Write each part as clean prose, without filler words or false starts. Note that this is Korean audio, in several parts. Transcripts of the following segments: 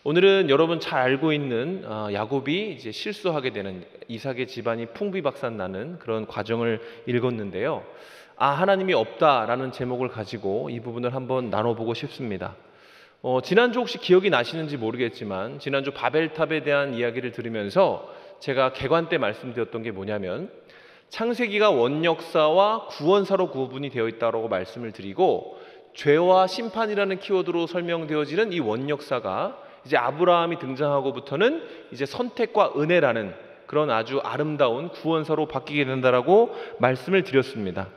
오늘은 여러분 잘 알고 있는 야곱이 이제 실수하게 되는, 이삭의 집안이 풍비박산나는 그런 과정을 읽었는데요. 하나님이 없다라는 제목을 가지고 이 부분을 한번 나눠보고 싶습니다. 지난주 혹시 기억이 나시는지 모르겠지만 지난주 바벨탑에 대한 이야기를 들으면서 제가 개관 때 말씀드렸던 게 뭐냐면, 창세기가 원역사와 구원사로 구분이 되어 있다고 말씀을 드리고, 죄와 심판이라는 키워드로 설명되어지는 이 원역사가 이제 아브라함이 등장하고부터는 이제 선택과 은혜라는 그런 아주 아름다운 구원사로 바뀌게 된다라고 말씀을 드렸습니다.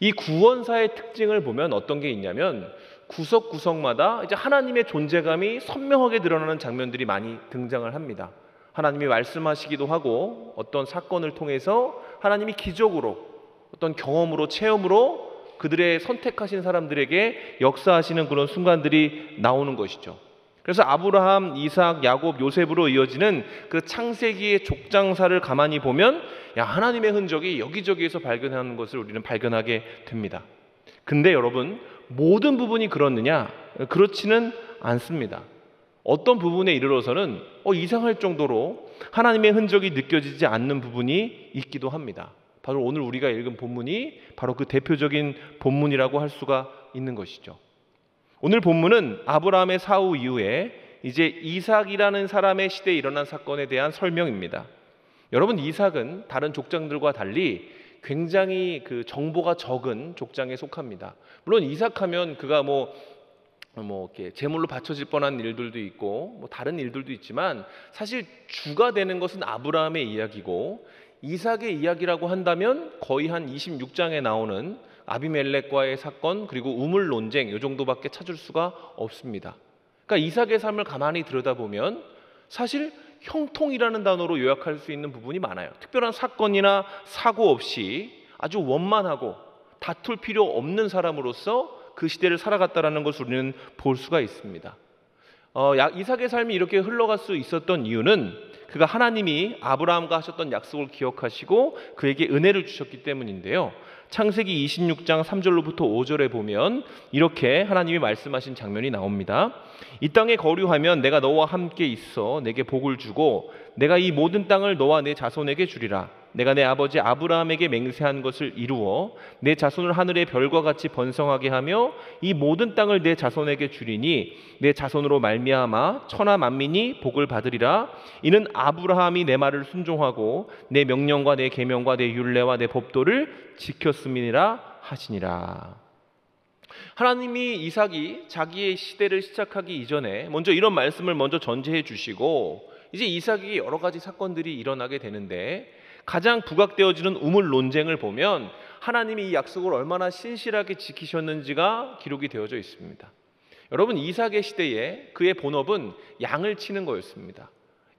이 구원사의 특징을 보면 어떤 게 있냐면, 구석구석마다 이제 하나님의 존재감이 선명하게 드러나는 장면들이 많이 등장을 합니다. 하나님이 말씀하시기도 하고, 어떤 사건을 통해서 하나님이 기적으로, 어떤 경험으로, 체험으로 그들의 선택하신 사람들에게 역사하시는 그런 순간들이 나오는 것이죠. 그래서 아브라함, 이삭, 야곱, 요셉으로 이어지는 그 창세기의 족장사를 가만히 보면 하나님의 흔적이 여기저기에서 발견하는 것을 우리는 발견하게 됩니다. 근데 여러분, 모든 부분이 그렇느냐? 그렇지는 않습니다. 어떤 부분에 이르러서는 이상할 정도로 하나님의 흔적이 느껴지지 않는 부분이 있기도 합니다. 바로 오늘 우리가 읽은 본문이 바로 그 대표적인 본문이라고 할 수가 있는 것이죠. 오늘 본문은 아브라함의 사후 이후에 이제 이삭이라는 사람의 시대에 일어난 사건에 대한 설명입니다. 여러분, 이삭은 다른 족장들과 달리 굉장히 그 정보가 적은 족장에 속합니다. 물론 이삭하면 그가 이렇게 제물로 바쳐질 뻔한 일들도 있고 다른 일들도 있지만, 사실 주가 되는 것은 아브라함의 이야기고, 이삭의 이야기라고 한다면 거의 한 26장에 나오는 아비멜렉과의 사건, 그리고 우물 논쟁, 이 정도밖에 찾을 수가 없습니다. 그러니까 이삭의 삶을 가만히 들여다보면 사실 형통이라는 단어로 요약할 수 있는 부분이 많아요. 특별한 사건이나 사고 없이 아주 원만하고 다툴 필요 없는 사람으로서 그 시대를 살아갔다라는 것을 우리는 볼 수가 있습니다. 이삭의 삶이 이렇게 흘러갈 수 있었던 이유는 그가 하나님이 아브라함과 하셨던 약속을 기억하시고 그에게 은혜를 주셨기 때문인데요. 창세기 26장 3절로부터 5절에 보면 이렇게 하나님이 말씀하신 장면이 나옵니다. 이 땅에 거류하면 내가 너와 함께 있어 내게 복을 주고, 내가 이 모든 땅을 너와 내 자손에게 주리라. 내가 내 아버지 아브라함에게 맹세한 것을 이루어 내 자손을 하늘의 별과 같이 번성하게 하며 이 모든 땅을 내 자손에게 주리니 내 자손으로 말미암아 천하 만민이 복을 받으리라. 이는 아브라함이 내 말을 순종하고 내 명령과 내 계명과 내 율례와 내 법도를 지켰음이니라 하시니라. 하나님이 이삭이 자기의 시대를 시작하기 이전에 먼저 이런 말씀을 먼저 전제해 주시고, 이제 이삭이 여러 가지 사건들이 일어나게 되는데, 가장 부각되어지는 우물 논쟁을 보면 하나님이 이 약속을 얼마나 신실하게 지키셨는지가 기록이 되어져 있습니다. 여러분, 이삭의 시대에 그의 본업은 양을 치는 거였습니다.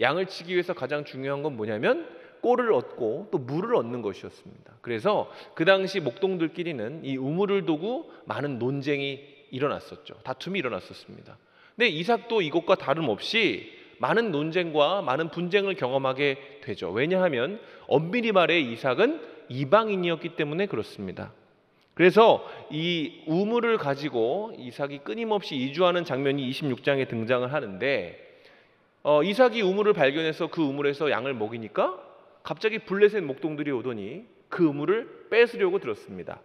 양을 치기 위해서 가장 중요한 건 뭐냐면 꼴을 얻고 또 물을 얻는 것이었습니다. 그래서 그 당시 목동들끼리는 이 우물을 두고 많은 논쟁이 일어났었죠. 다툼이 일어났었습니다. 근데 이삭도 이것과 다름없이 많은 논쟁과 많은 분쟁을 경험하게 되죠. 왜냐하면 엄밀히 말해 이삭은 이방인이었기 때문에 그렇습니다. 그래서 이 우물을 가지고 이삭이 끊임없이 이주하는 장면이 26장에 등장을 하는데, 이삭이 우물을 발견해서 그 우물에서 양을 먹이니까 갑자기 블레셋 목동들이 오더니 그 우물을 뺏으려고 들었습니다.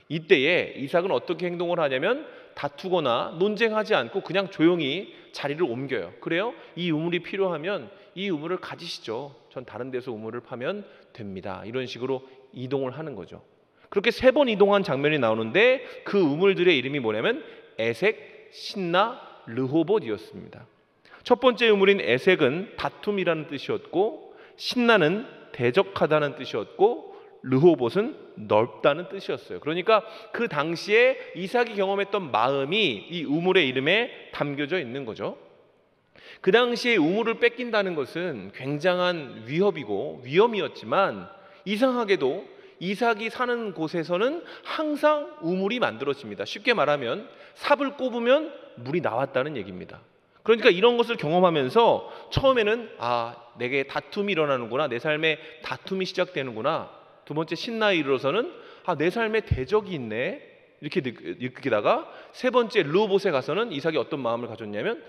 이때에 이삭은 어떻게 행동을 하냐면 다투거나 논쟁하지 않고 그냥 조용히 자리를 옮겨요. 그래요? 이 우물이 필요하면 이 우물을 가지시죠. 전 다른 데서 우물을 파면 됩니다. 이런 식으로 이동을 하는 거죠. 그렇게 3번 이동한 장면이 나오는데 그 우물들의 이름이 뭐냐면 에색, 신나, 르호봇이었습니다. 첫 번째 우물인 에색은 다툼이라는 뜻이었고, 신나는 대적하다는 뜻이었고, 르호봇은 넓다는 뜻이었어요. 그러니까 그 당시에 이삭이 경험했던 마음이 이 우물의 이름에 담겨져 있는 거죠. 그 당시에 우물을 뺏긴다는 것은 굉장한 위협이고 위험이었지만, 이상하게도 이삭이 사는 곳에서는 항상 우물이 만들어집니다. 쉽게 말하면 삽을 꼽으면 물이 나왔다는 얘기입니다. 그러니까 이런 것을 경험하면서 처음에는 내게 다툼이 일어나는구나, 내 삶에 다툼이 시작되는구나. 두 번째 신나에 이르러서는 내 삶에 대적이 있네, 이렇게 느끼다가 세 번째 르호봇에 가서는 이삭이 어떤 마음을 가졌냐면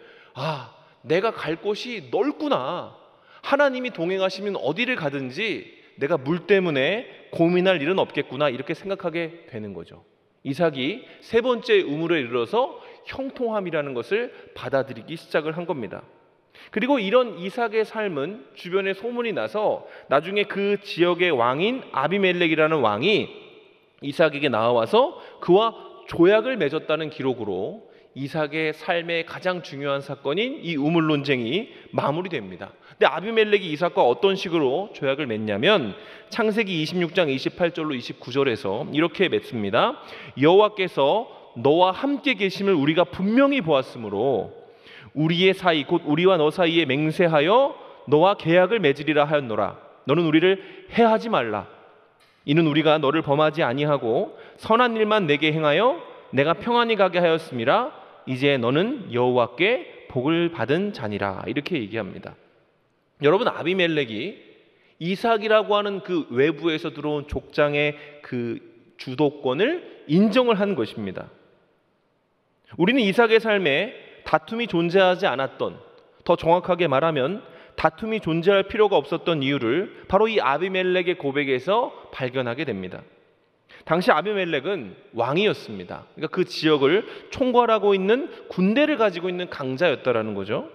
내가 갈 곳이 넓구나. 하나님이 동행하시면 어디를 가든지 내가 물 때문에 고민할 일은 없겠구나, 이렇게 생각하게 되는 거죠. 이삭이 세 번째 우물에 이르러서 형통함이라는 것을 받아들이기 시작을 한 겁니다. 그리고 이런 이삭의 삶은 주변에 소문이 나서 나중에 그 지역의 왕인 아비멜렉이라는 왕이 이삭에게 나와서 그와 조약을 맺었다는 기록으로 이삭의 삶의 가장 중요한 사건인 이 우물 논쟁이 마무리됩니다. 근데 아비멜렉이 이삭과 어떤 식으로 조약을 맺냐면 창세기 26장 28절로 29절에서 이렇게 맺습니다. 여호와께서 너와 함께 계심을 우리가 분명히 보았으므로 우리의 사이 곧 우리와 너 사이에 맹세하여 너와 계약을 맺으리라 하였노라. 너는 우리를 해하지 말라. 이는 우리가 너를 범하지 아니하고 선한 일만 내게 행하여 내가 평안히 가게 하였음이라. 이제 너는 여호와께 복을 받은 자니라. 이렇게 얘기합니다. 여러분, 아비멜렉이 이삭이라고 하는 그 외부에서 들어온 족장의 그 주도권을 인정을 한 것입니다. 우리는 이삭의 삶에 다툼이 존재하지 않았던, 더 정확하게 말하면 다툼이 존재할 필요가 없었던 이유를 바로 이 아비멜렉의 고백에서 발견하게 됩니다. 당시 아비멜렉은 왕이었습니다. 그러니까 그 지역을 총괄하고 있는 군대를 가지고 있는 강자였다라는 거죠.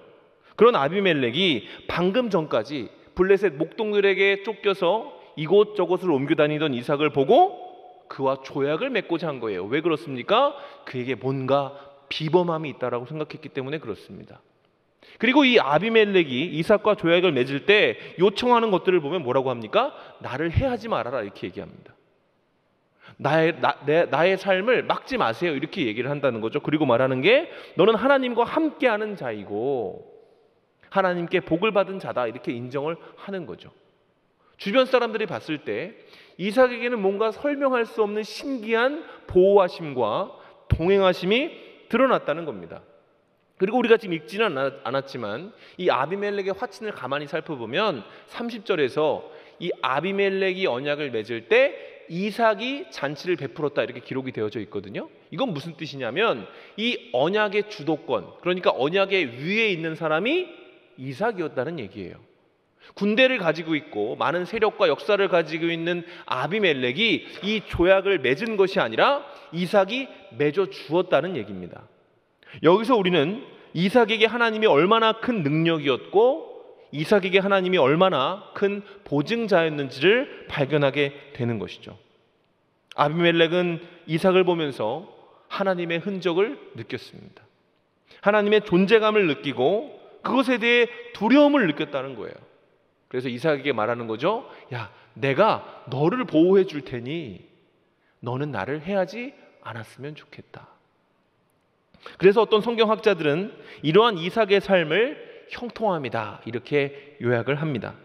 그런 아비멜렉이 방금 전까지 블레셋 목동들에게 쫓겨서 이곳저곳을 옮겨 다니던 이삭을 보고 그와 조약을 맺고자 한 거예요. 왜 그렇습니까? 그에게 뭔가 비범함이 있다라고 생각했기 때문에 그렇습니다. 그리고 이 아비멜렉이 이삭과 조약을 맺을 때 요청하는 것들을 보면 뭐라고 합니까? 나를 해하지 말아라, 이렇게 얘기합니다. 나의 삶을 막지 마세요, 이렇게 얘기를 한다는 거죠. 그리고 말하는 게 너는 하나님과 함께하는 자이고 하나님께 복을 받은 자다, 이렇게 인정을 하는 거죠. 주변 사람들이 봤을 때 이삭에게는 뭔가 설명할 수 없는 신기한 보호하심과 동행하심이 드러났다는 겁니다. 그리고 우리가 지금 읽지는 않았지만 이 아비멜렉의 화친을 가만히 살펴보면 30절에서 이 아비멜렉이 언약을 맺을 때 이삭이 잔치를 베풀었다, 이렇게 기록이 되어져 있거든요. 이건 무슨 뜻이냐면 이 언약의 주도권, 그러니까 언약의 위에 있는 사람이 이삭이었다는 얘기예요. 군대를 가지고 있고 많은 세력과 역사를 가지고 있는 아비멜렉이 이 조약을 맺은 것이 아니라 이삭이 맺어 주었다는 얘기입니다. 여기서 우리는 이삭에게 하나님이 얼마나 큰 능력이었고 이삭에게 하나님이 얼마나 큰 보증자였는지를 발견하게 되는 것이죠. 아비멜렉은 이삭을 보면서 하나님의 흔적을 느꼈습니다. 하나님의 존재감을 느끼고 그것에 대해 두려움을 느꼈다는 거예요. 그래서 이삭에게 말하는 거죠. 야, 내가 너를 보호해 줄 테니 너는 나를 해하지 않았으면 좋겠다. 그래서 어떤 성경학자들은 이러한 이삭의 삶을 형통함이다, 이렇게 요약을 합니다.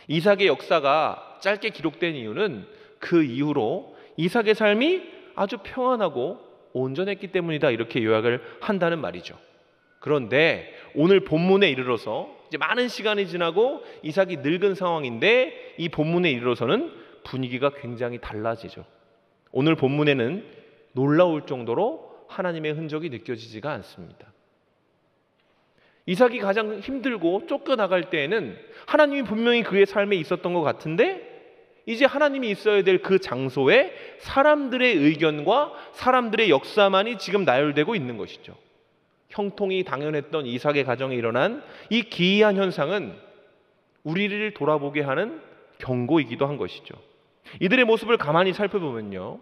이삭의 역사가 짧게 기록된 이유는 그 이후로 이삭의 삶이 아주 평안하고 온전했기 때문이다, 이렇게 요약을 한다는 말이죠. 그런데 오늘 본문에 이르러서 이제 많은 시간이 지나고 이삭이 늙은 상황인데 이 본문에 이르러서는 분위기가 굉장히 달라지죠. 오늘 본문에는 놀라울 정도로 하나님의 흔적이 느껴지지가 않습니다. 이삭이 가장 힘들고 쫓겨나갈 때에는 하나님이 분명히 그의 삶에 있었던 것 같은데 이제 하나님이 있어야 될 그 장소에 사람들의 의견과 사람들의 역사만이 지금 나열되고 있는 것이죠. 형통이 당연했던 이삭의 가정에 일어난 이 기이한 현상은 우리를 돌아보게 하는 경고이기도 한 것이죠. 이들의 모습을 가만히 살펴보면요,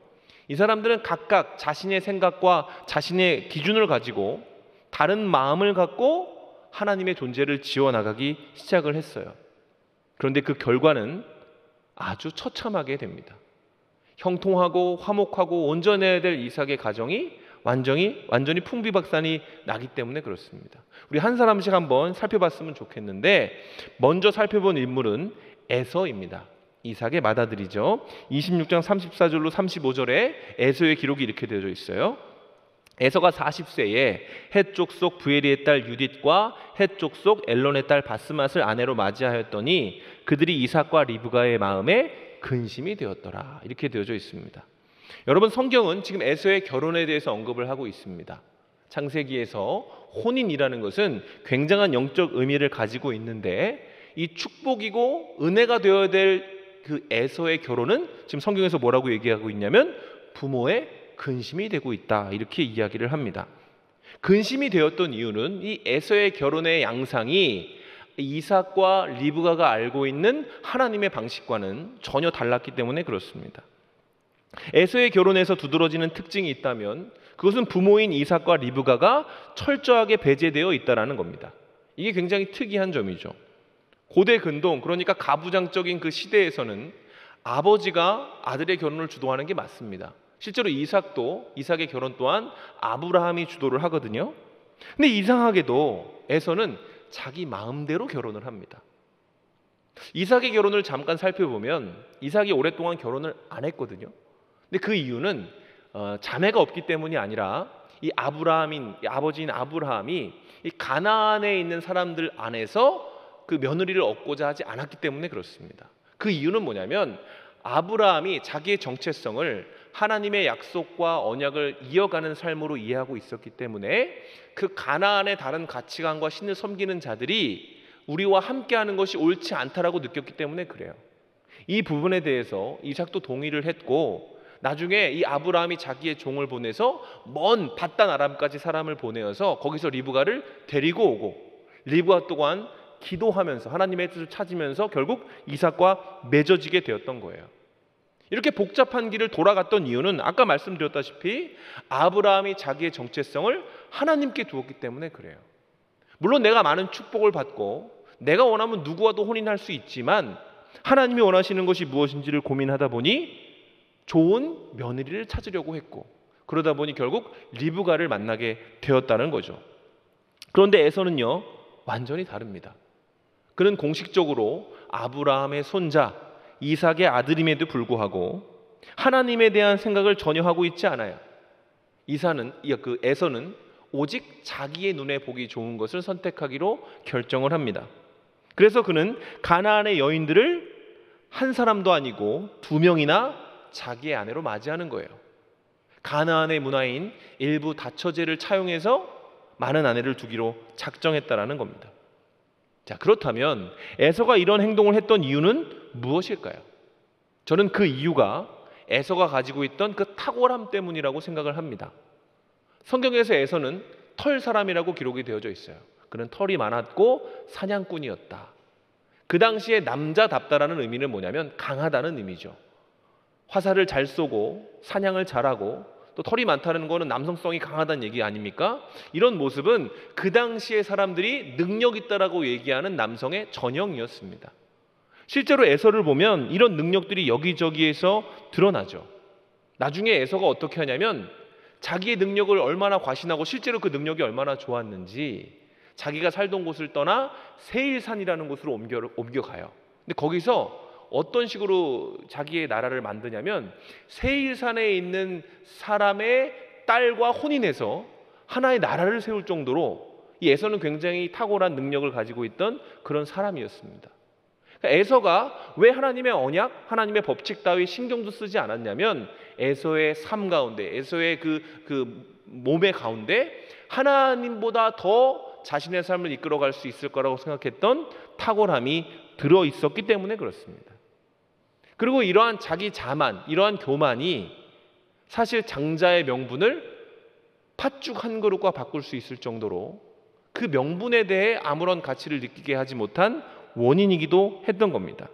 이 사람들은 각각 자신의 생각과 자신의 기준을 가지고 다른 마음을 갖고 하나님의 존재를 지어나가기 시작을 했어요. 그런데 그 결과는 아주 처참하게 됩니다. 형통하고 화목하고 온전해야 될 이삭의 가정이 완전히 풍비박산이 나기 때문에 그렇습니다. 우리 한 사람씩 한번 살펴봤으면 좋겠는데 먼저 살펴본 인물은 에서입니다. 이삭의 맏아들이죠. 26장 34절로 35절에 에서의 기록이 이렇게 되어져 있어요. 에서가 40세에 헷 족속 부에리의 딸 유딧과 헷 족속 엘론의 딸 바스맛을 아내로 맞이하였더니 그들이 이삭과 리브가의 마음에 근심이 되었더라, 이렇게 되어져 있습니다. 여러분, 성경은 지금 에서의 결혼에 대해서 언급을 하고 있습니다. 창세기에서 혼인이라는 것은 굉장한 영적 의미를 가지고 있는데, 이 축복이고 은혜가 되어야 될 그 에서의 결혼은 지금 성경에서 뭐라고 얘기하고 있냐면 부모의 근심이 되고 있다, 이렇게 이야기를 합니다. 근심이 되었던 이유는 이 에서의 결혼의 양상이 이삭과 리브가가 알고 있는 하나님의 방식과는 전혀 달랐기 때문에 그렇습니다. 에서의 결혼에서 두드러지는 특징이 있다면 그것은 부모인 이삭과 리브가가 철저하게 배제되어 있다는 겁니다. 이게 굉장히 특이한 점이죠. 고대 근동, 그러니까 가부장적인 그 시대에서는 아버지가 아들의 결혼을 주도하는 게 맞습니다. 실제로 이삭의 결혼 또한 아브라함이 주도를 하거든요. 근데 이상하게도 에서는 자기 마음대로 결혼을 합니다. 이삭의 결혼을 잠깐 살펴보면 이삭이 오랫동안 결혼을 안 했거든요. 근데 그 이유는 자매가 없기 때문이 아니라 이 아버지인 아브라함이 이 가나안에 있는 사람들 안에서 그 며느리를 얻고자 하지 않았기 때문에 그렇습니다. 그 이유는 뭐냐면 아브라함이 자기의 정체성을 하나님의 약속과 언약을 이어가는 삶으로 이해하고 있었기 때문에 그 가나안의 다른 가치관과 신을 섬기는 자들이 우리와 함께하는 것이 옳지 않다라고 느꼈기 때문에 그래요. 이 부분에 대해서 이삭도 동의를 했고, 나중에 이 아브라함이 자기의 종을 보내서 먼 밧단 아람까지 사람을 보내어서 거기서 리브가를 데리고 오고, 리브가 또한 기도하면서 하나님의 뜻을 찾으면서 결국 이삭과 맺어지게 되었던 거예요. 이렇게 복잡한 길을 돌아갔던 이유는 아까 말씀드렸다시피 아브라함이 자기의 정체성을 하나님께 두었기 때문에 그래요. 물론 내가 많은 축복을 받고 내가 원하면 누구와도 혼인할 수 있지만 하나님이 원하시는 것이 무엇인지를 고민하다 보니 좋은 며느리를 찾으려고 했고, 그러다 보니 결국 리브가를 만나게 되었다는 거죠. 그런데 에서는요, 완전히 다릅니다. 그는 공식적으로 아브라함의 손자 이삭의 아들임에도 불구하고 하나님에 대한 생각을 전혀 하고 있지 않아요. 에서는 오직 자기의 눈에 보기 좋은 것을 선택하기로 결정을 합니다. 그래서 그는 가나안의 여인들을 한 사람도 아니고 2명이나 자기의 아내로 맞이하는 거예요. 가나안의 문화인 일부 다처제를 차용해서 많은 아내를 두기로 작정했다라는 겁니다. 자, 그렇다면 에서가 이런 행동을 했던 이유는 무엇일까요? 저는 그 이유가 에서가 가지고 있던 그 탁월함 때문이라고 생각을 합니다. 성경에서 에서는 털 사람이라고 기록이 되어져 있어요. 그는 털이 많았고 사냥꾼이었다. 그 당시에 남자답다라는 의미는 뭐냐면 강하다는 의미죠. 화살을 잘 쏘고 사냥을 잘하고 또 털이 많다는 거는 남성성이 강하다는 얘기 아닙니까? 이런 모습은 그 당시에 사람들이 능력 있다라고 얘기하는 남성의 전형이었습니다. 실제로 에서를 보면 이런 능력들이 여기저기에서 드러나죠. 나중에 에서가 어떻게 하냐면 자기의 능력을 얼마나 과신하고 실제로 그 능력이 얼마나 좋았는지 자기가 살던 곳을 떠나 세일산이라는 곳으로 옮겨가요. 근데 거기서 어떤 식으로 자기의 나라를 만드냐면 세일산에 있는 사람의 딸과 혼인해서 하나의 나라를 세울 정도로 이 에서는 굉장히 탁월한 능력을 가지고 있던 그런 사람이었습니다. 그러니까 에서가 왜 하나님의 언약, 하나님의 법칙 따위 신경도 쓰지 않았냐면 에서의 삶 가운데, 에서의 그 몸의 가운데 하나님보다 더 자신의 삶을 이끌어갈 수 있을 거라고 생각했던 탁월함이 들어있었기 때문에 그렇습니다. 그리고 이러한 자기 자만, 이러한 교만이 사실 장자의 명분을 팥죽 한 그릇과 바꿀 수 있을 정도로 그 명분에 대해 아무런 가치를 느끼게 하지 못한 원인이기도 했던 겁니다.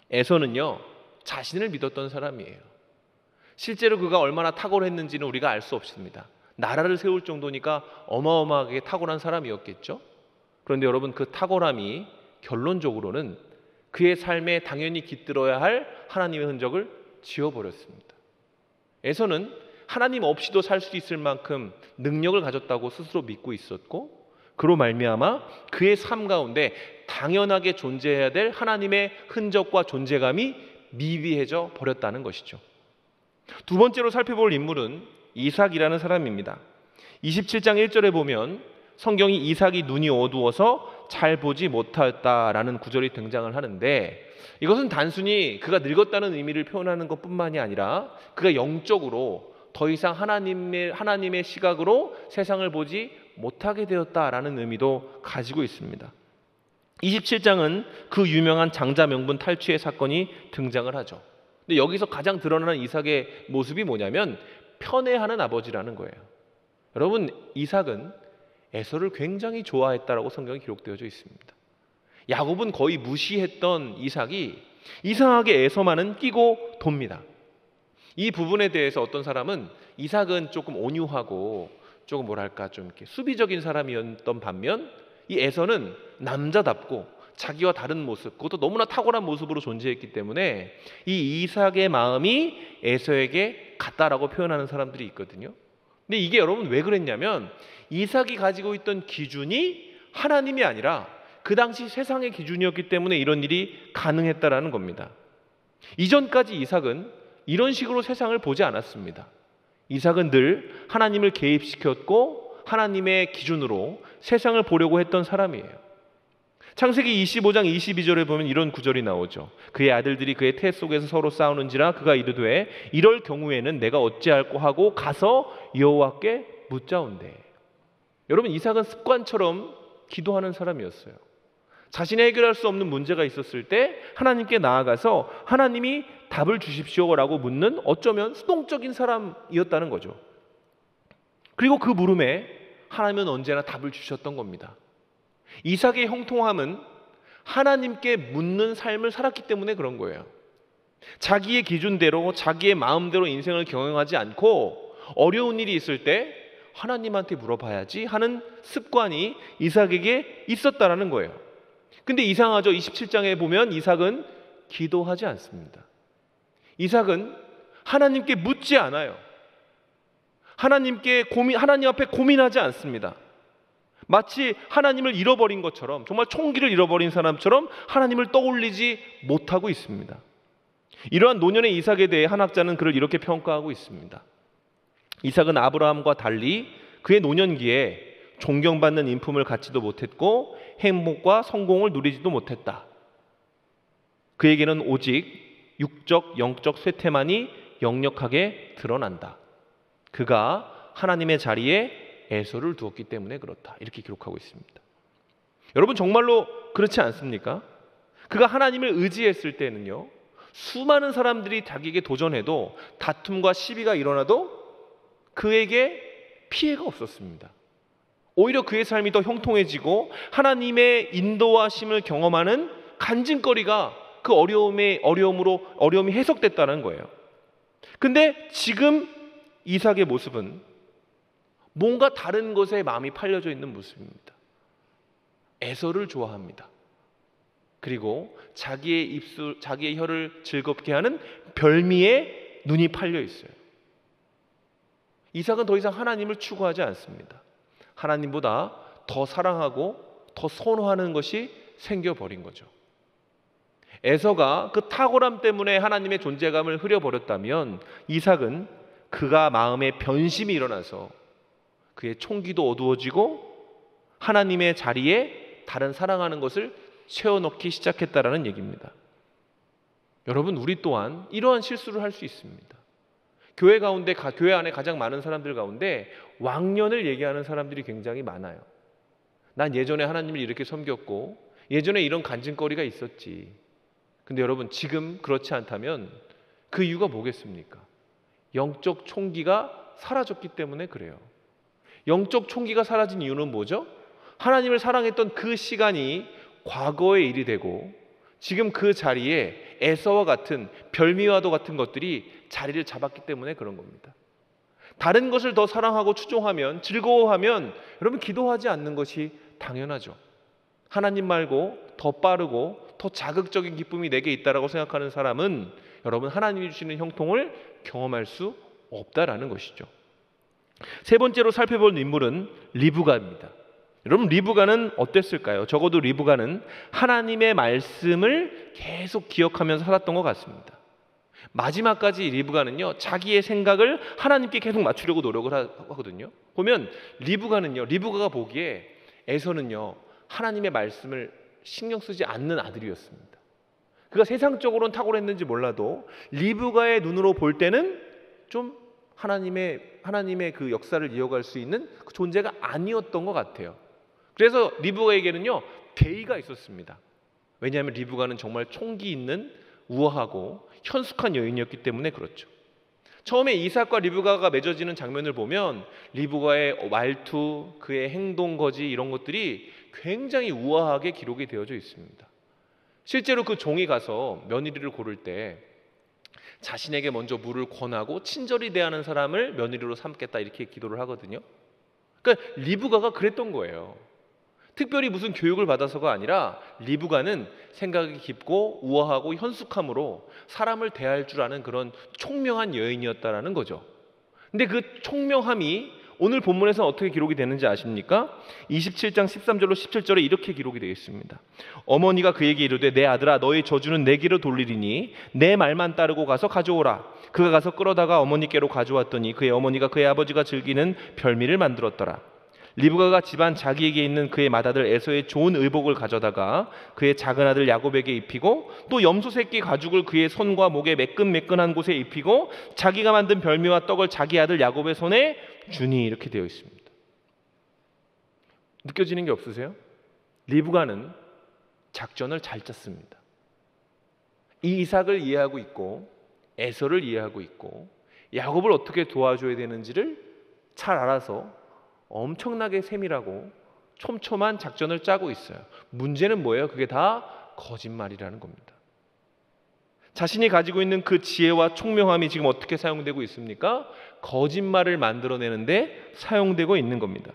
에서는요, 자신을 믿었던 사람이에요. 실제로 그가 얼마나 탁월했는지는 우리가 알 수 없습니다. 나라를 세울 정도니까 어마어마하게 탁월한 사람이었겠죠. 그런데 여러분, 그 탁월함이 결론적으로는 그의 삶에 당연히 깃들어야 할 하나님의 흔적을 지워버렸습니다. 에서는 하나님 없이도 살 수 있을 만큼 능력을 가졌다고 스스로 믿고 있었고, 그로 말미암아 그의 삶 가운데 당연하게 존재해야 될 하나님의 흔적과 존재감이 미비해져 버렸다는 것이죠. 두 번째로 살펴볼 인물은 이삭이라는 사람입니다. 27장 1절에 보면 성경이 이삭이 눈이 어두워서 잘 보지 못하였다라는 구절이 등장을 하는데, 이것은 단순히 그가 늙었다는 의미를 표현하는 것뿐만이 아니라 그가 영적으로 더 이상 하나님의 시각으로 세상을 보지 못하게 되었다라는 의미도 가지고 있습니다. 27장은 그 유명한 장자 명분 탈취의 사건이 등장을 하죠. 근데 여기서 가장 드러나는 이삭의 모습이 뭐냐면 편애하는 아버지라는 거예요. 여러분, 이삭은 에서를 굉장히 좋아했다라고 성경에 기록되어져 있습니다. 야곱은 거의 무시했던 이삭이 이상하게 에서만은 끼고 돕니다. 이 부분에 대해서 어떤 사람은 이삭은 조금 온유하고 조금 뭐랄까 좀 이렇게 수비적인 사람이었던 반면 이 에서는 남자답고 자기와 다른 모습, 그것도 너무나 탁월한 모습으로 존재했기 때문에 이 이삭의 마음이 에서에게 같다라고 표현하는 사람들이 있거든요. 근데 이게 여러분 왜 그랬냐면 이삭이 가지고 있던 기준이 하나님이 아니라 그 당시 세상의 기준이었기 때문에 이런 일이 가능했다라는 겁니다. 이전까지 이삭은 이런 식으로 세상을 보지 않았습니다. 이삭은 늘 하나님을 개입시켰고 하나님의 기준으로 세상을 보려고 했던 사람이에요. 창세기 25장 22절에 보면 이런 구절이 나오죠. 그의 아들들이 그의 태 속에서 서로 싸우는지라 그가 이르되 이럴 경우에는 내가 어찌할꼬 하고 가서 여호와께 묻자온대. 여러분, 이삭은 습관처럼 기도하는 사람이었어요. 자신이 해결할 수 없는 문제가 있었을 때 하나님께 나아가서 하나님이 답을 주십시오라고 묻는 어쩌면 수동적인 사람이었다는 거죠. 그리고 그 물음에 하나님은 언제나 답을 주셨던 겁니다. 이삭의 형통함은 하나님께 묻는 삶을 살았기 때문에 그런 거예요. 자기의 기준대로 자기의 마음대로 인생을 경영하지 않고 어려운 일이 있을 때 하나님한테 물어봐야지 하는 습관이 이삭에게 있었다라는 거예요. 근데 이상하죠. 27장에 보면 이삭은 기도하지 않습니다. 이삭은 하나님께 묻지 않아요. 하나님 앞에 고민하지 않습니다. 마치 하나님을 잃어버린 것처럼, 정말 총기를 잃어버린 사람처럼 하나님을 떠올리지 못하고 있습니다. 이러한 노년의 이삭에 대해 한 학자는 그를 이렇게 평가하고 있습니다. 이삭은 아브라함과 달리 그의 노년기에 존경받는 인품을 갖지도 못했고 행복과 성공을 누리지도 못했다. 그에게는 오직 육적, 영적 쇠퇴만이 역력하게 드러난다. 그가 하나님의 자리에 에서를 두었기 때문에 그렇다. 이렇게 기록하고 있습니다. 여러분, 정말로 그렇지 않습니까? 그가 하나님을 의지했을 때는요, 수많은 사람들이 자기에게 도전해도 다툼과 시비가 일어나도 그에게 피해가 없었습니다. 오히려 그의 삶이 더 형통해지고 하나님의 인도하심을 경험하는 간증거리가 그 어려움이 해석됐다는 거예요. 근데 지금 이삭의 모습은 뭔가 다른 것에 마음이 팔려져 있는 모습입니다. 에서를 좋아합니다. 그리고 자기의 혀를 즐겁게 하는 별미에 눈이 팔려 있어요. 이삭은 더 이상 하나님을 추구하지 않습니다. 하나님보다 더 사랑하고 더 선호하는 것이 생겨버린 거죠. 에서가 그 탁월함 때문에 하나님의 존재감을 흐려버렸다면 이삭은 그가 마음에 변심이 일어나서 그의 총기도 어두워지고 하나님의 자리에 다른 사랑하는 것을 채워넣기 시작했다라는 얘기입니다. 여러분, 우리 또한 이러한 실수를 할 수 있습니다. 교회 안에 가장 많은 사람들 가운데 왕년을 얘기하는 사람들이 굉장히 많아요. 난 예전에 하나님을 이렇게 섬겼고 예전에 이런 간증거리가 있었지. 근데 여러분, 지금 그렇지 않다면 그 이유가 뭐겠습니까? 영적 총기가 사라졌기 때문에 그래요. 영적 총기가 사라진 이유는 뭐죠? 하나님을 사랑했던 그 시간이 과거의 일이 되고 지금 그 자리에 에서와 같은 별미와도 같은 것들이 자리를 잡았기 때문에 그런 겁니다. 다른 것을 더 사랑하고 추종하면, 즐거워하면 여러분, 기도하지 않는 것이 당연하죠. 하나님 말고 더 빠르고 더 자극적인 기쁨이 내게 있다라고 생각하는 사람은 여러분, 하나님이 주시는 형통을 경험할 수 없다라는 것이죠. 세 번째로 살펴볼 인물은 리브가입니다. 여러분, 리브가는 어땠을까요? 적어도 리브가는 하나님의 말씀을 계속 기억하면서 살았던 것 같습니다. 마지막까지 리브가는요, 자기의 생각을 하나님께 계속 맞추려고 노력을 하거든요. 보면 리브가가 보기에 에서는요, 하나님의 말씀을 신경 쓰지 않는 아들이었습니다. 그가 세상적으로는 탁월했는지 몰라도 리브가의 눈으로 볼 때는 좀 하나님의 그 역사를 이어갈 수 있는 그 존재가 아니었던 것 같아요. 그래서 리브가에게는요 대의가 있었습니다. 왜냐하면 리브가는 정말 총기 있는 우아하고 현숙한 여인이었기 때문에 그렇죠. 처음에 이삭과 리브가가 맺어지는 장면을 보면 리브가의 말투, 그의 행동 거지 이런 것들이 굉장히 우아하게 기록이 되어져 있습니다. 실제로 그 종이 가서 며느리를 고를 때 자신에게 먼저 물을 권하고 친절히 대하는 사람을 며느리로 삼겠다 이렇게 기도를 하거든요. 그러니까 리브가가 그랬던 거예요. 특별히 무슨 교육을 받아서가 아니라 리브가는 생각이 깊고 우아하고 현숙함으로 사람을 대할 줄 아는 그런 총명한 여인이었다라는 거죠. 근데 그 총명함이 오늘 본문에서 어떻게 기록이 되는지 아십니까? 27장 13절로 17절에 이렇게 기록이 되어 있습니다. 어머니가 그에게 이르되 내 아들아 너의 저주는 내게로 돌리리니 내 말만 따르고 가서 가져오라. 그가 가서 끌어다가 어머니께로 가져왔더니 그의 어머니가 그의 아버지가 즐기는 별미를 만들었더라. 리브가가 집안 자기에게 있는 그의 맏아들 에서의 좋은 의복을 가져다가 그의 작은 아들 야곱에게 입히고 또 염소 새끼 가죽을 그의 손과 목에 매끈매끈한 곳에 입히고 자기가 만든 별미와 떡을 자기 아들 야곱의 손에 주니 이렇게 되어 있습니다. 느껴지는 게 없으세요? 리브가는 작전을 잘 짰습니다. 이 이삭을 이해하고 있고 에서를 이해하고 있고 야곱을 어떻게 도와줘야 되는지를 잘 알아서 엄청나게 세밀하고 촘촘한 작전을 짜고 있어요. 문제는 뭐예요? 그게 다 거짓말이라는 겁니다. 자신이 가지고 있는 그 지혜와 총명함이 지금 어떻게 사용되고 있습니까? 거짓말을 만들어내는데 사용되고 있는 겁니다.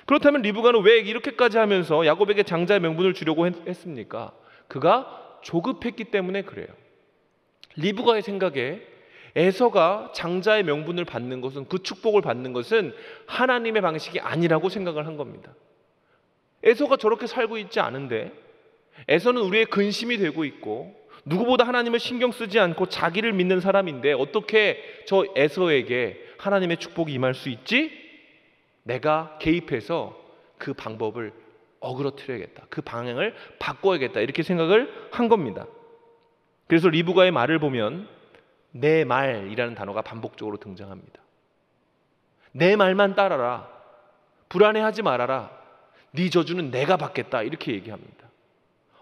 그렇다면 리브가는 왜 이렇게까지 하면서 야곱에게 장자의 명분을 주려고 했습니까? 그가 조급했기 때문에 그래요. 리브가의 생각에 에서가 장자의 명분을 받는 것은, 그 축복을 받는 것은 하나님의 방식이 아니라고 생각을 한 겁니다. 에서가 저렇게 살고 있지 않은데, 에서는 우리의 근심이 되고 있고 누구보다 하나님을 신경 쓰지 않고 자기를 믿는 사람인데 어떻게 저 에서에게 하나님의 축복이 임할 수 있지? 내가 개입해서 그 방법을 어그러뜨려야겠다, 그 방향을 바꿔야겠다, 이렇게 생각을 한 겁니다. 그래서 리브가의 말을 보면 내 말이라는 단어가 반복적으로 등장합니다. 내 말만 따라라, 불안해하지 말아라, 네 저주는 내가 받겠다, 이렇게 얘기합니다.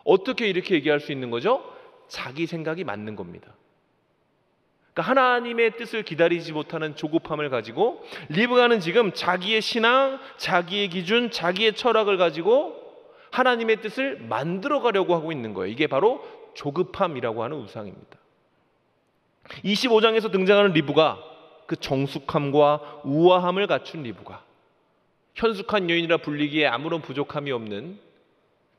어떻게 이렇게 얘기할 수 있는 거죠? 자기 생각이 맞는 겁니다. 그러니까 하나님의 뜻을 기다리지 못하는 조급함을 가지고 리브가는 지금 자기의 신앙, 자기의 기준, 자기의 철학을 가지고 하나님의 뜻을 만들어 가려고 하고 있는 거예요. 이게 바로 조급함이라고 하는 우상입니다. 25장에서 등장하는 리브가, 그 정숙함과 우아함을 갖춘 리브가, 현숙한 여인이라 불리기에 아무런 부족함이 없는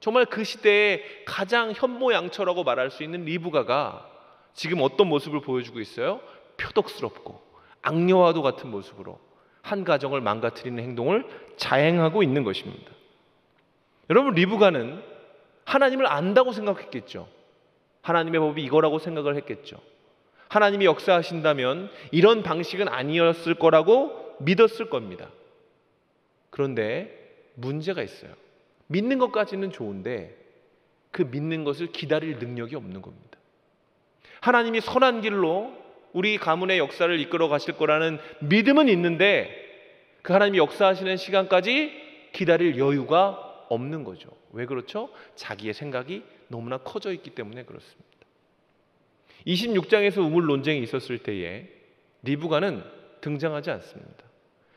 정말 그 시대의 가장 현모양처라고 말할 수 있는 리브가가 지금 어떤 모습을 보여주고 있어요? 표독스럽고 악녀와도 같은 모습으로 한 가정을 망가뜨리는 행동을 자행하고 있는 것입니다. 여러분, 리브가는 하나님을 안다고 생각했겠죠. 하나님의 법이 이거라고 생각을 했겠죠. 하나님이 역사하신다면 이런 방식은 아니었을 거라고 믿었을 겁니다. 그런데 문제가 있어요. 믿는 것까지는 좋은데 그 믿는 것을 기다릴 능력이 없는 겁니다. 하나님이 선한 길로 우리 가문의 역사를 이끌어 가실 거라는 믿음은 있는데 그 하나님이 역사하시는 시간까지 기다릴 여유가 없는 거죠. 왜 그렇죠? 자기의 생각이 너무나 커져 있기 때문에 그렇습니다. 26장에서 우물 논쟁이 있었을 때에 리브가는 등장하지 않습니다.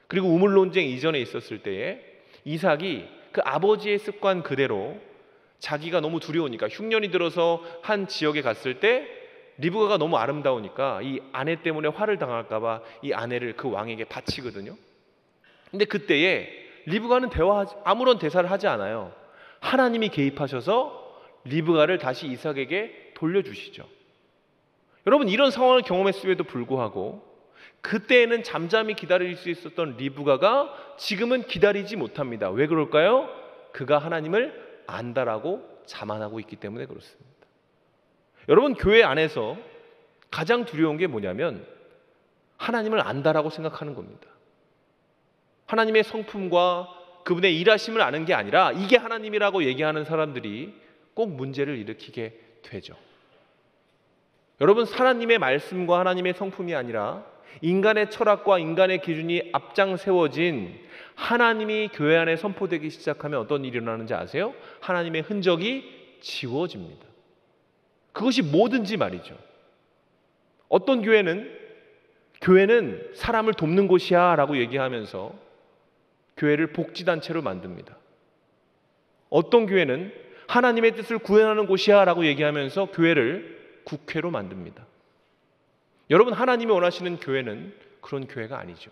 그리고 우물 논쟁 이전에 있었을 때에 이삭이 그 아버지의 습관 그대로 자기가 너무 두려우니까 흉년이 들어서 한 지역에 갔을 때 리브가가 너무 아름다우니까 이 아내 때문에 화를 당할까 봐 이 아내를 그 왕에게 바치거든요. 근데 그때에 리브가는 아무런 대사를 하지 않아요. 하나님이 개입하셔서 리브가를 다시 이삭에게 돌려주시죠. 여러분, 이런 상황을 경험했음에도 불구하고 그때에는 잠잠히 기다릴 수 있었던 리브가가 지금은 기다리지 못합니다. 왜 그럴까요? 그가 하나님을 안다라고 자만하고 있기 때문에 그렇습니다. 여러분, 교회 안에서 가장 두려운 게 뭐냐면 하나님을 안다라고 생각하는 겁니다. 하나님의 성품과 그분의 일하심을 아는 게 아니라 이게 하나님이라고 얘기하는 사람들이 꼭 문제를 일으키게 되죠. 여러분, 하나님의 말씀과 하나님의 성품이 아니라 인간의 철학과 인간의 기준이 앞장 세워진 하나님이 교회 안에 선포되기 시작하면 어떤 일이 일어나는지 아세요? 하나님의 흔적이 지워집니다. 그것이 뭐든지 말이죠. 어떤 교회는 사람을 돕는 곳이야 라고 얘기하면서 교회를 복지단체로 만듭니다. 어떤 교회는 하나님의 뜻을 구현하는 곳이야 라고 얘기하면서 교회를 국회로 만듭니다. 여러분, 하나님이 원하시는 교회는 그런 교회가 아니죠.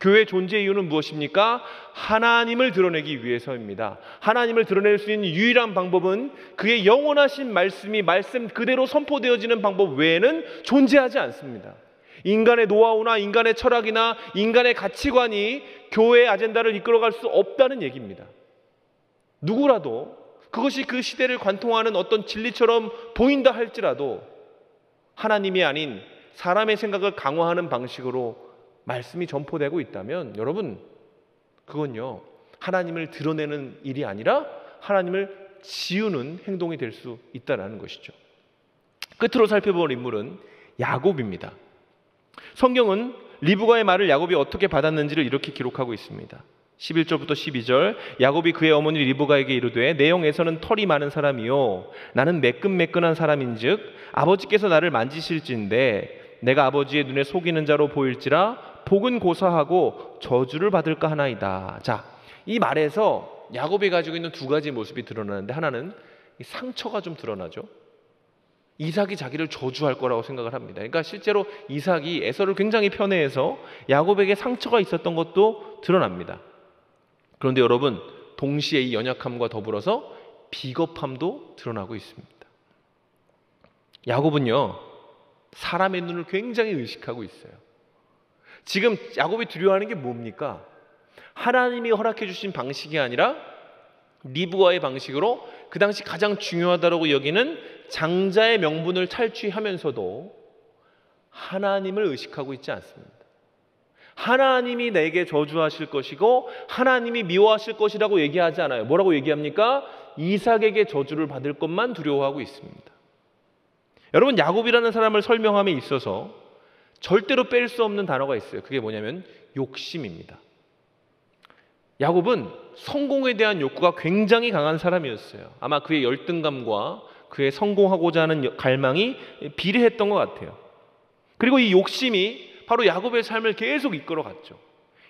교회의 존재 이유는 무엇입니까? 하나님을 드러내기 위해서입니다. 하나님을 드러낼 수 있는 유일한 방법은 그의 영원하신 말씀이 말씀 그대로 선포되어지는 방법 외에는 존재하지 않습니다. 인간의 노하우나 인간의 철학이나 인간의 가치관이 교회의 아젠다를 이끌어갈 수 없다는 얘기입니다. 누구라도 그것이 그 시대를 관통하는 어떤 진리처럼 보인다 할지라도 하나님이 아닌 사람의 생각을 강화하는 방식으로 말씀이 전포되고 있다면 여러분, 그건요 하나님을 드러내는 일이 아니라 하나님을 지우는 행동이 될 수 있다는 것이죠. 끝으로 살펴볼 인물은 야곱입니다. 성경은 리브가의 말을 야곱이 어떻게 받았는지를 이렇게 기록하고 있습니다. 11절부터 12절, 야곱이 그의 어머니 리브가에게 이르되 내 영에서는 털이 많은 사람이요 나는 매끈매끈한 사람인즉 아버지께서 나를 만지실진데 내가 아버지의 눈에 속이는 자로 보일지라 복은 고사하고 저주를 받을까 하나이다. 자, 이 말에서 야곱이 가지고 있는 두 가지 모습이 드러나는데 하나는 상처가 좀 드러나죠. 이삭이 자기를 저주할 거라고 생각을 합니다. 그러니까 실제로 이삭이 에서를 굉장히 편애해서 야곱에게 상처가 있었던 것도 드러납니다. 그런데 여러분, 동시에 이 연약함과 더불어서 비겁함도 드러나고 있습니다. 야곱은요 사람의 눈을 굉장히 의식하고 있어요. 지금 야곱이 두려워하는 게 뭡니까? 하나님이 허락해 주신 방식이 아니라 리브가의 방식으로 그 당시 가장 중요하다고 여기는 장자의 명분을 탈취하면서도 하나님을 의식하고 있지 않습니다. 하나님이 내게 저주하실 것이고 하나님이 미워하실 것이라고 얘기하지 않아요. 뭐라고 얘기합니까? 이삭에게 저주를 받을 것만 두려워하고 있습니다. 여러분, 야곱이라는 사람을 설명함에 있어서 절대로 뺄 수 없는 단어가 있어요. 그게 뭐냐면 욕심입니다. 야곱은 성공에 대한 욕구가 굉장히 강한 사람이었어요. 아마 그의 열등감과 그의 성공하고자 하는 갈망이 비례했던 것 같아요. 그리고 이 욕심이 바로 야곱의 삶을 계속 이끌어갔죠.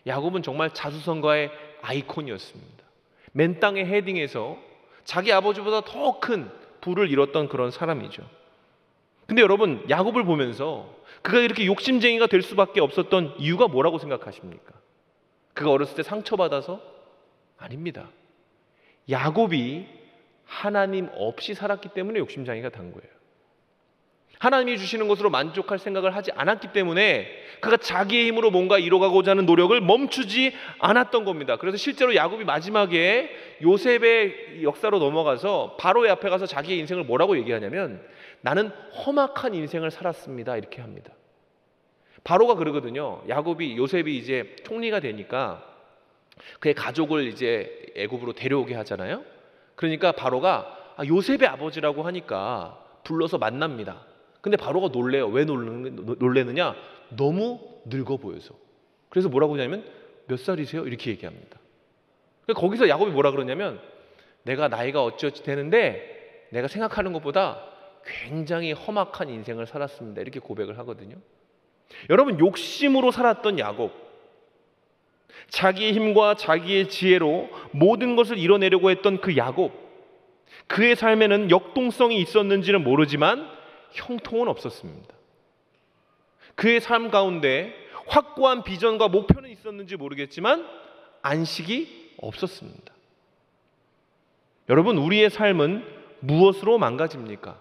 야곱은 정말 자수성가의 아이콘이었습니다. 맨 땅에 헤딩해서 자기 아버지보다 더 큰 부를 이뤘던 그런 사람이죠. 근데 여러분, 야곱을 보면서 그가 이렇게 욕심쟁이가 될 수밖에 없었던 이유가 뭐라고 생각하십니까? 그가 어렸을 때 상처받아서? 아닙니다. 야곱이 하나님 없이 살았기 때문에 욕심쟁이가 된 거예요. 하나님이 주시는 것으로 만족할 생각을 하지 않았기 때문에 그가 자기의 힘으로 뭔가 이뤄가고자 하는 노력을 멈추지 않았던 겁니다. 그래서 실제로 야곱이 마지막에 요셉의 역사로 넘어가서 바로의 앞에 가서 자기의 인생을 뭐라고 얘기하냐면 나는 험악한 인생을 살았습니다 이렇게 합니다. 바로가 그러거든요. 요셉이 이제 총리가 되니까 그의 가족을 이제 애굽으로 데려오게 하잖아요. 그러니까 바로가 요셉의 아버지라고 하니까 불러서 만납니다. 근데 바로가 놀래요. 왜 놀래느냐? 너무 늙어 보여서. 그래서 뭐라고 하냐면 몇 살이세요? 이렇게 얘기합니다. 거기서 야곱이 뭐라 그러냐면 내가 나이가 어찌어찌 되는데 내가 생각하는 것보다 굉장히 험악한 인생을 살았습니다. 이렇게 고백을 하거든요. 여러분, 욕심으로 살았던 야곱, 자기의 힘과 자기의 지혜로 모든 것을 이뤄내려고 했던 그 야곱, 그의 삶에는 역동성이 있었는지는 모르지만 형통은 없었습니다. 그의 삶 가운데 확고한 비전과 목표는 있었는지 모르겠지만 안식이 없었습니다. 여러분, 우리의 삶은 무엇으로 망가집니까?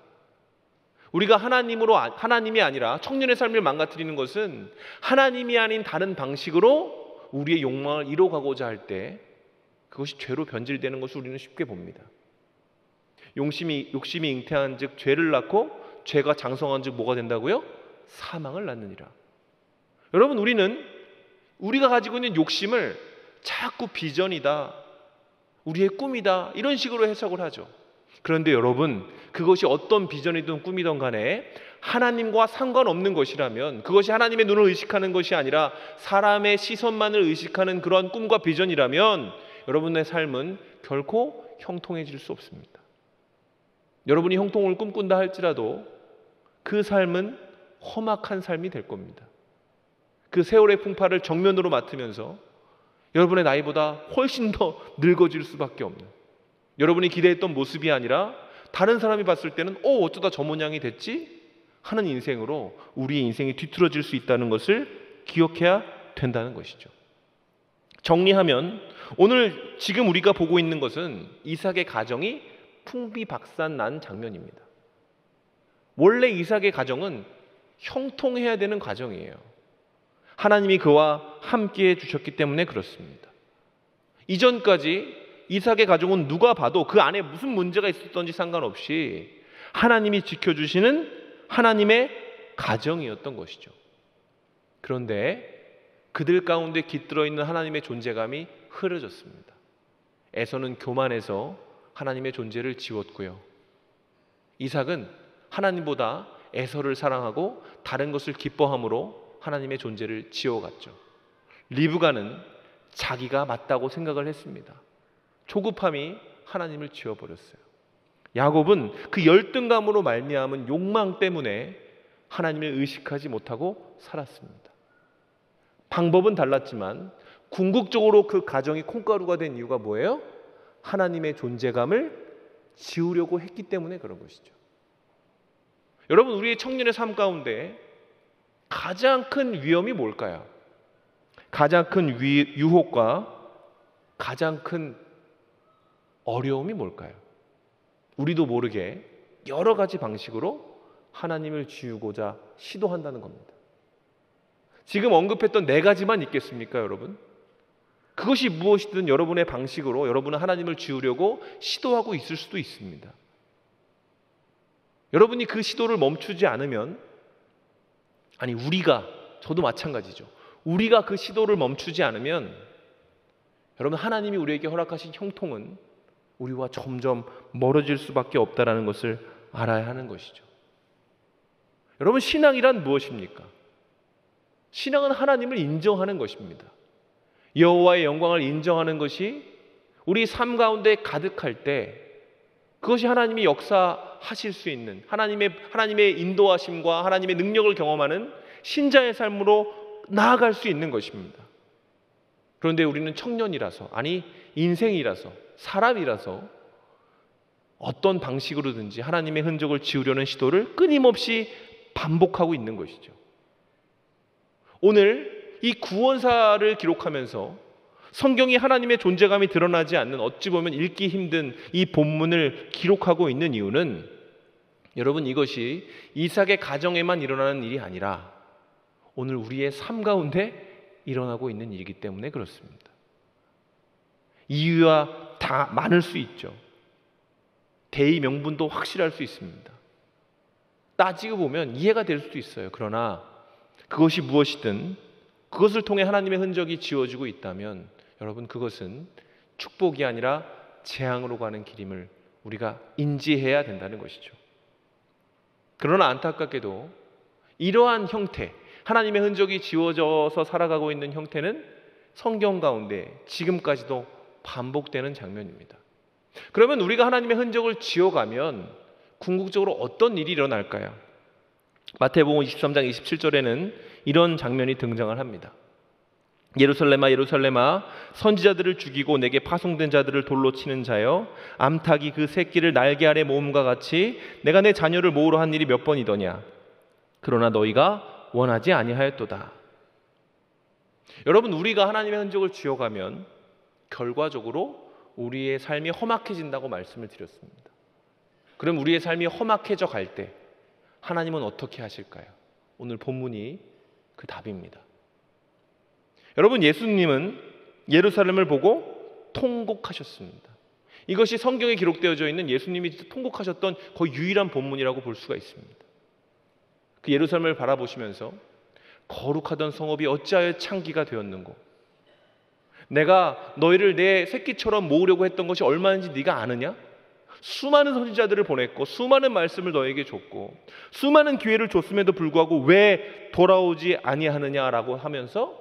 우리가 하나님이 아니라 청년의 삶을 망가뜨리는 것은 하나님이 아닌 다른 방식으로 우리의 욕망을 이뤄가고자 할 때 그것이 죄로 변질되는 것을 우리는 쉽게 봅니다. 욕심이 잉태한 즉 죄를 낳고 죄가 장성한 즉 뭐가 된다고요? 사망을 낳느니라. 여러분, 우리가 가지고 있는 욕심을 자꾸 비전이다, 우리의 꿈이다 이런 식으로 해석을 하죠. 그런데 여러분, 그것이 어떤 비전이든 꿈이든 간에 하나님과 상관없는 것이라면, 그것이 하나님의 눈을 의식하는 것이 아니라 사람의 시선만을 의식하는 그러한 꿈과 비전이라면 여러분의 삶은 결코 형통해질 수 없습니다. 여러분이 형통을 꿈꾼다 할지라도 그 삶은 험악한 삶이 될 겁니다. 그 세월의 풍파를 정면으로 맡으면서 여러분의 나이보다 훨씬 더 늙어질 수밖에 없는, 여러분이 기대했던 모습이 아니라 다른 사람이 봤을 때는 어쩌다 저 모양이 됐지? 하는 인생으로 우리의 인생이 뒤틀어질 수 있다는 것을 기억해야 된다는 것이죠. 정리하면 오늘 지금 우리가 보고 있는 것은 이삭의 가정이 풍비박산난 장면입니다. 원래 이삭의 가정은 형통해야 되는 가정이에요. 하나님이 그와 함께해 주셨기 때문에 그렇습니다. 이전까지 이삭의 가정은 누가 봐도 그 안에 무슨 문제가 있었던지 상관없이 하나님이 지켜주시는 하나님의 가정이었던 것이죠. 그런데 그들 가운데 깃들어 있는 하나님의 존재감이 흐려졌습니다. 에서는 교만해서 하나님의 존재를 지웠고요. 이삭은 하나님보다 에서를 사랑하고 다른 것을 기뻐함으로 하나님의 존재를 지워갔죠. 리브가는 자기가 맞다고 생각을 했습니다. 조급함이 하나님을 지워버렸어요. 야곱은 그 열등감으로 말미암은 욕망 때문에 하나님을 의식하지 못하고 살았습니다. 방법은 달랐지만 궁극적으로 그 가정이 콩가루가 된 이유가 뭐예요? 하나님의 존재감을 지우려고 했기 때문에 그런 것이죠. 여러분, 우리의 청년의 삶 가운데 가장 큰 위험이 뭘까요? 가장 큰 유혹과 가장 큰 어려움이 뭘까요? 우리도 모르게 여러 가지 방식으로 하나님을 지우고자 시도한다는 겁니다. 지금 언급했던 4가지만 있겠습니까, 여러분? 그것이 무엇이든 여러분의 방식으로 여러분은 하나님을 지우려고 시도하고 있을 수도 있습니다. 여러분이 그 시도를 멈추지 않으면, 저도 마찬가지죠. 우리가 그 시도를 멈추지 않으면 여러분, 하나님이 우리에게 허락하신 형통은 우리와 점점 멀어질 수밖에 없다는 것을 알아야 하는 것이죠. 여러분, 신앙이란 무엇입니까? 신앙은 하나님을 인정하는 것입니다. 여호와의 영광을 인정하는 것이 우리 삶 가운데 가득할 때 그것이 하나님이 역사하실 수 있는 하나님의 인도하심과 하나님의 능력을 경험하는 신자의 삶으로 나아갈 수 있는 것입니다. 그런데 우리는 청년이라서, 인생이라서, 사람이라서 어떤 방식으로든지 하나님의 흔적을 지우려는 시도를 끊임없이 반복하고 있는 것이죠. 오늘 이 구원사를 기록하면서 성경이 하나님의 존재감이 드러나지 않는, 어찌 보면 읽기 힘든 이 본문을 기록하고 있는 이유는, 여러분, 이것이 이삭의 가정에만 일어나는 일이 아니라 오늘 우리의 삶 가운데 일어나고 있는 일이기 때문에 그렇습니다. 이유가 다 많을 수 있죠. 대의 명분도 확실할 수 있습니다. 따지고 보면 이해가 될 수도 있어요. 그러나 그것이 무엇이든 그것을 통해 하나님의 흔적이 지워지고 있다면 여러분, 그것은 축복이 아니라 재앙으로 가는 길임을 우리가 인지해야 된다는 것이죠. 그러나 안타깝게도 이러한 형태, 하나님의 흔적이 지워져서 살아가고 있는 형태는 성경 가운데 지금까지도 반복되는 장면입니다. 그러면 우리가 하나님의 흔적을 지워가면 궁극적으로 어떤 일이 일어날까요? 마태복음 23장 27절에는 이런 장면이 등장을 합니다. 예루살렘아 예루살렘아, 선지자들을 죽이고 내게 파송된 자들을 돌로 치는 자여, 암탉이 그 새끼를 날개 아래 모음과 같이 내가 내 자녀를 모으러 한 일이 몇 번이더냐. 그러나 너희가 원하지 아니하였도다. 여러분, 우리가 하나님의 흔적을 지워가면 결과적으로 우리의 삶이 험악해진다고 말씀을 드렸습니다. 그럼 우리의 삶이 험악해져 갈 때 하나님은 어떻게 하실까요? 오늘 본문이 그 답입니다. 여러분, 예수님은 예루살렘을 보고 통곡하셨습니다. 이것이 성경에 기록되어져 있는 예수님이 통곡하셨던 거의 유일한 본문이라고 볼 수가 있습니다. 그 예루살렘을 바라보시면서 거룩하던 성읍이 어찌하여 창기가 되었는고, 내가 너희를 내 새끼처럼 모으려고 했던 것이 얼마인지 네가 아느냐? 수많은 선지자들을 보냈고 수많은 말씀을 너에게 줬고 수많은 기회를 줬음에도 불구하고 왜 돌아오지 아니하느냐라고 하면서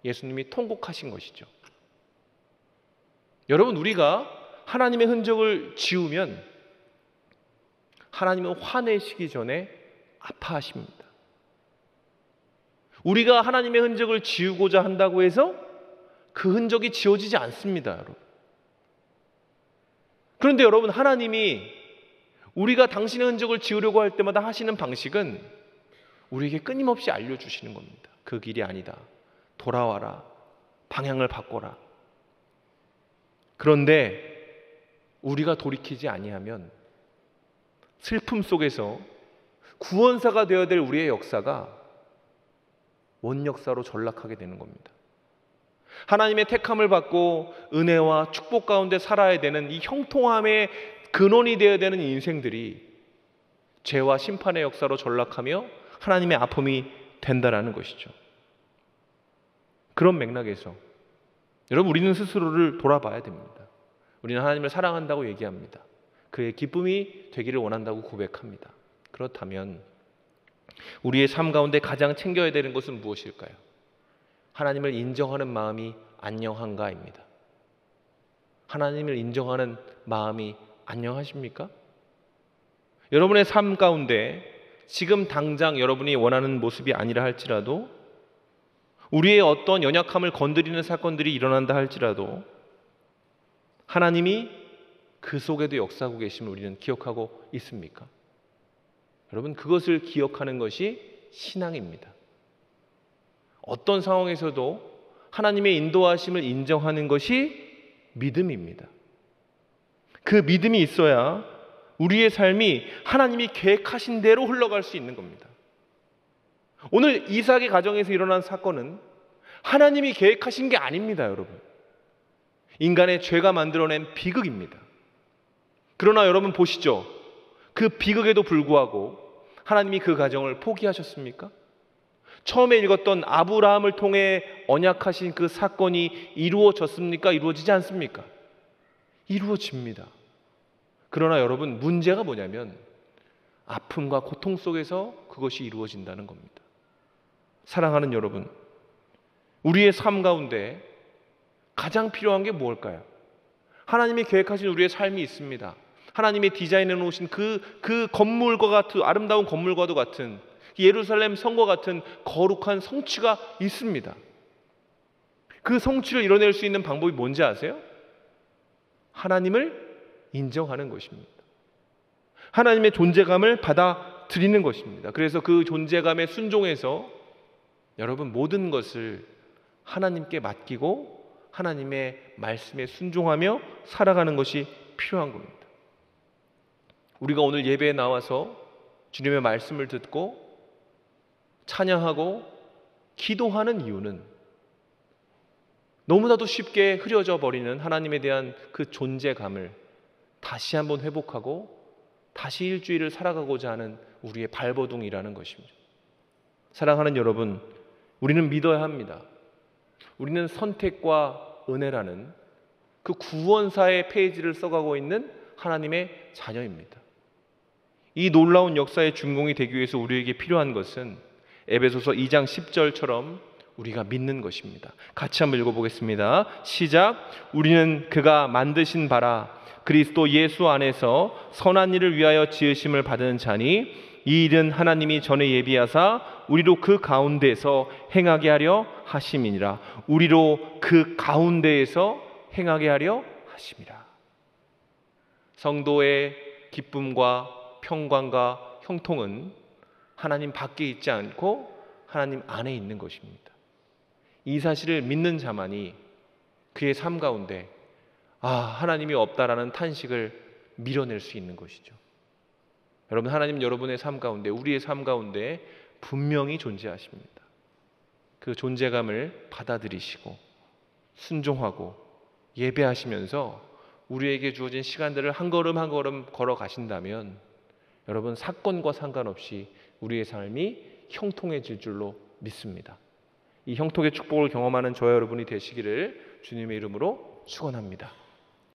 예수님이 통곡하신 것이죠. 여러분, 우리가 하나님의 흔적을 지우면 하나님은 화내시기 전에 아파하십니다. 우리가 하나님의 흔적을 지우고자 한다고 해서 그 흔적이 지워지지 않습니다, 여러분. 그런데 여러분, 하나님이 우리가 당신의 흔적을 지우려고 할 때마다 하시는 방식은 우리에게 끊임없이 알려주시는 겁니다. 그 길이 아니다. 돌아와라. 방향을 바꿔라. 그런데 우리가 돌이키지 아니하면 슬픔 속에서 구원사가 되어야 될 우리의 역사가 원역사로 전락하게 되는 겁니다. 하나님의 택함을 받고 은혜와 축복 가운데 살아야 되는 이 형통함의 근원이 되어야 되는 인생들이 죄와 심판의 역사로 전락하며 하나님의 아픔이 된다라는 것이죠. 그런 맥락에서 여러분, 우리는 스스로를 돌아봐야 됩니다. 우리는 하나님을 사랑한다고 얘기합니다. 그의 기쁨이 되기를 원한다고 고백합니다. 그렇다면 우리의 삶 가운데 가장 챙겨야 되는 것은 무엇일까요? 하나님을 인정하는 마음이 안녕한가입니다. 하나님을 인정하는 마음이 안녕하십니까? 여러분의 삶 가운데 지금 당장 여러분이 원하는 모습이 아니라 할지라도, 우리의 어떤 연약함을 건드리는 사건들이 일어난다 할지라도 하나님이 그 속에도 역사하고 계심을 우리는 기억하고 있습니까? 여러분, 그것을 기억하는 것이 신앙입니다. 어떤 상황에서도 하나님의 인도하심을 인정하는 것이 믿음입니다. 그 믿음이 있어야 우리의 삶이 하나님이 계획하신 대로 흘러갈 수 있는 겁니다. 오늘 이삭의 가정에서 일어난 사건은 하나님이 계획하신 게 아닙니다, 여러분. 인간의 죄가 만들어낸 비극입니다. 그러나 여러분 보시죠. 그 비극에도 불구하고 하나님이 그 가정을 포기하셨습니까? 처음에 읽었던 아브라함을 통해 언약하신 그 사건이 이루어졌습니까? 이루어지지 않습니까? 이루어집니다. 그러나 여러분, 문제가 뭐냐면 아픔과 고통 속에서 그것이 이루어진다는 겁니다. 사랑하는 여러분, 우리의 삶 가운데 가장 필요한 게 무엇일까요? 하나님이 계획하신 우리의 삶이 있습니다. 하나님의 디자인해 놓으신 그 건물과 같은, 아름다운 건물과도 같은 예루살렘 성과 같은 거룩한 성취가 있습니다. 그 성취를 이뤄낼 수 있는 방법이 뭔지 아세요? 하나님을 인정하는 것입니다. 하나님의 존재감을 받아들이는 것입니다. 그래서 그 존재감에 순종해서 여러분 모든 것을 하나님께 맡기고 하나님의 말씀에 순종하며 살아가는 것이 필요한 겁니다. 우리가 오늘 예배에 나와서 주님의 말씀을 듣고 찬양하고 기도하는 이유는 너무나도 쉽게 흐려져 버리는 하나님에 대한 그 존재감을 다시 한번 회복하고 다시 일주일을 살아가고자 하는 우리의 발버둥이라는 것입니다. 사랑하는 여러분, 우리는 믿어야 합니다. 우리는 선택과 은혜라는 그 구원사의 페이지를 써가고 있는 하나님의 자녀입니다. 이 놀라운 역사의 준공이 되기 위해서 우리에게 필요한 것은 에베소서 2장 10절처럼 우리가 믿는 것입니다. 같이 한번 읽어보겠습니다. 시작. 우리는 그가 만드신 바라 그리스도 예수 안에서 선한 일을 위하여 지으심을 받은 자니 이 일은 하나님이 전에 예비하사 우리로 그 가운데에서 행하게 하려 하심이니라. 우리로 그 가운데에서 행하게 하려 하심이라. 성도의 기쁨과 평강과 형통은 하나님 밖에 있지 않고 하나님 안에 있는 것입니다. 이 사실을 믿는 자만이 그의 삶 가운데 하나님이 없다라는 탄식을 밀어낼 수 있는 것이죠. 여러분, 하나님 여러분의 삶 가운데, 우리의 삶 가운데 분명히 존재하십니다. 그 존재감을 받아들이시고 순종하고 예배하시면서 우리에게 주어진 시간들을 한 걸음 한 걸음 걸어가신다면 여러분, 사건과 상관없이 우리의 삶이 형통해질 줄로 믿습니다. 이 형통의 축복을 경험하는 저와 여러분이 되시기를 주님의 이름으로 축원합니다.